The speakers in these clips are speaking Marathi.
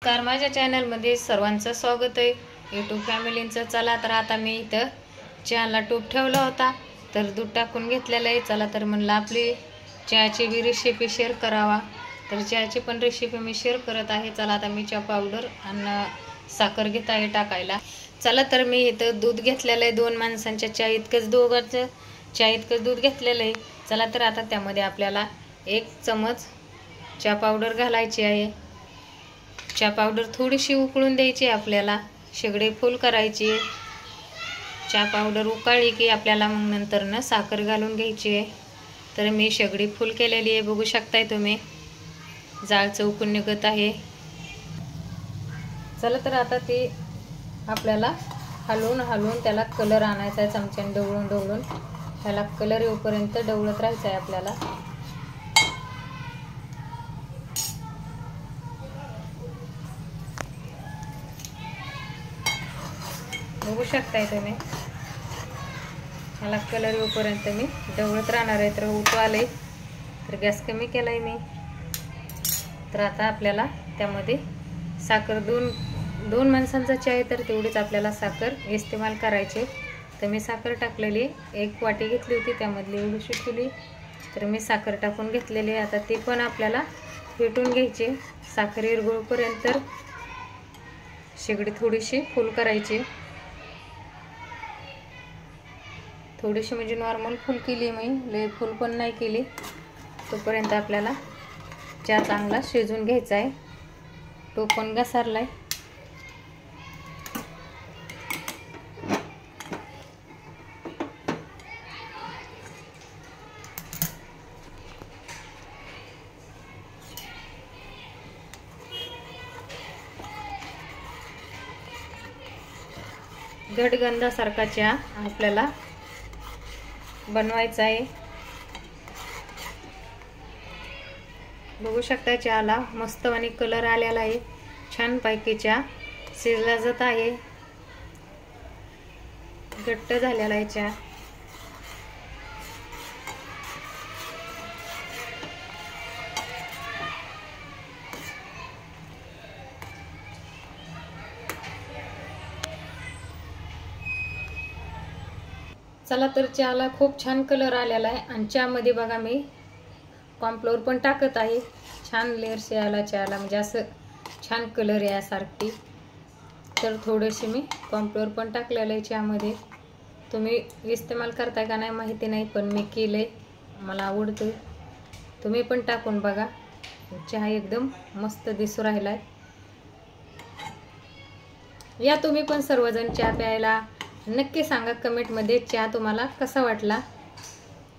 नमस्कार, माझ्या चॅनलमध्ये सर्वांचं स्वागत आहे. यूट्यूब फॅमिलींचं. चला तर आता मी इथं चहाला टूप ठेवला होता, तर दूध टाकून घेतलेलं आहे. चला तर म्हणलं आपली चहाची बी रेसिपी शेअर करावा, तर चहाची पण रेसिपी मी शेअर करत आहे. चला आता मी चहा पावडर आणि साखर घेत आहे टाकायला. चला तर मी इथं दूध घेतलेलं आहे, 2 माणसांच्या चहा इतकंच, दोघांचं चहा इतकंच दूध घेतलेलं आहे. चला तर आता त्यामध्ये आपल्याला 1 चमच चहा पावडर घालायची आहे. चहा पावडर थोडीशी उकळून द्यायची आपल्याला, शेगडी फुल करायची. चहा पावडर उकळली की आपल्याला मग नंतर साखर घालून घ्यायची आहे. तर मी शेगडी फुल केलेली आहे, बघू शकताय तुम्ही, जाळ चौकून निघत आहे. चला तर आता ते आपल्याला हलवून त्याला कलर आणायचा आहे. चमच्याने ढवळून त्याला कलर येऊपर्यंत ढवळत राहायचं आहे आपल्याला. बघू शकताय तुम्ही, मला कलर येऊपर्यंत मी ढवळत राहणार आहे. तर उतवाले, तर गॅस कमी केलाय मी. तर आता आपल्याला त्यामध्ये साखर, दोन माणसांचा चहा आहे तर तेवढीच आपल्याला साखर इस्तेमाल करायची. तर मी साखर टाकलेली 1 वाटी घेतली होती, त्यामधली एवढीशी ठेवली. तर मी साखर टाकून घेतलेली आहे. आता ते पण आपल्याला फेटून घ्यायचे. साखर विरघळूपर्यंत शेगडी थोडीशी फुल करायची. थोडीशी म्हणजे नॉर्मल फुल केली मी, लय फुल पण नाही केली. तोपर्यंत आपल्याला चहा चांगला शिजून घ्यायचा आहे. तो पण घसारलाय. घटगंधासारखा चहा आपल्याला बनवायचा आहे. बघू शकता चहाला मस्त आणि कलर आलेला आहे. छान पैकी चहा शिजला जात आहे, घट्ट झालेला आहे चहा. चला तर चहाला खूप छान कलर आलेला आहे. आणि चहामध्ये बघा मी कॉर्नफ्लोअर पण टाकत आहे. छान लेअर्स यायला चहाला, म्हणजे असं छान कलर यासारखी. तर थोडेसे मी कॉर्नफ्लोअर पण टाकलेलं आहे चहामध्ये. तुम्ही इस्तेमाल करताय का नाही माहिती नाही, पण मी केले, मला आवडतं. तुम्ही पण टाकून बघा. चहा एकदम मस्त दिसू राहिला आहे. या तुम्ही पण सर्वजण चहा प्यायला. नक्की सांगा कमेंटमध्ये चहा तुम्हाला कसा वाटला.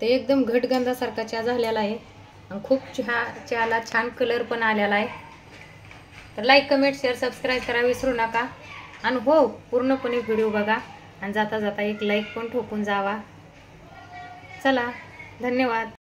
ते एकदम घटगंधासारखा चहा झालेला आहे आणि खूप चहाला छान कलर पण आलेला आहे. तर लाईक, कमेंट, शेअर, सबस्क्राईब करा विसरू नका. आणि हो, पूर्णपणे व्हिडिओ बघा आणि जाता जाता एक लाईक पण ठोकून जावा. चला, धन्यवाद.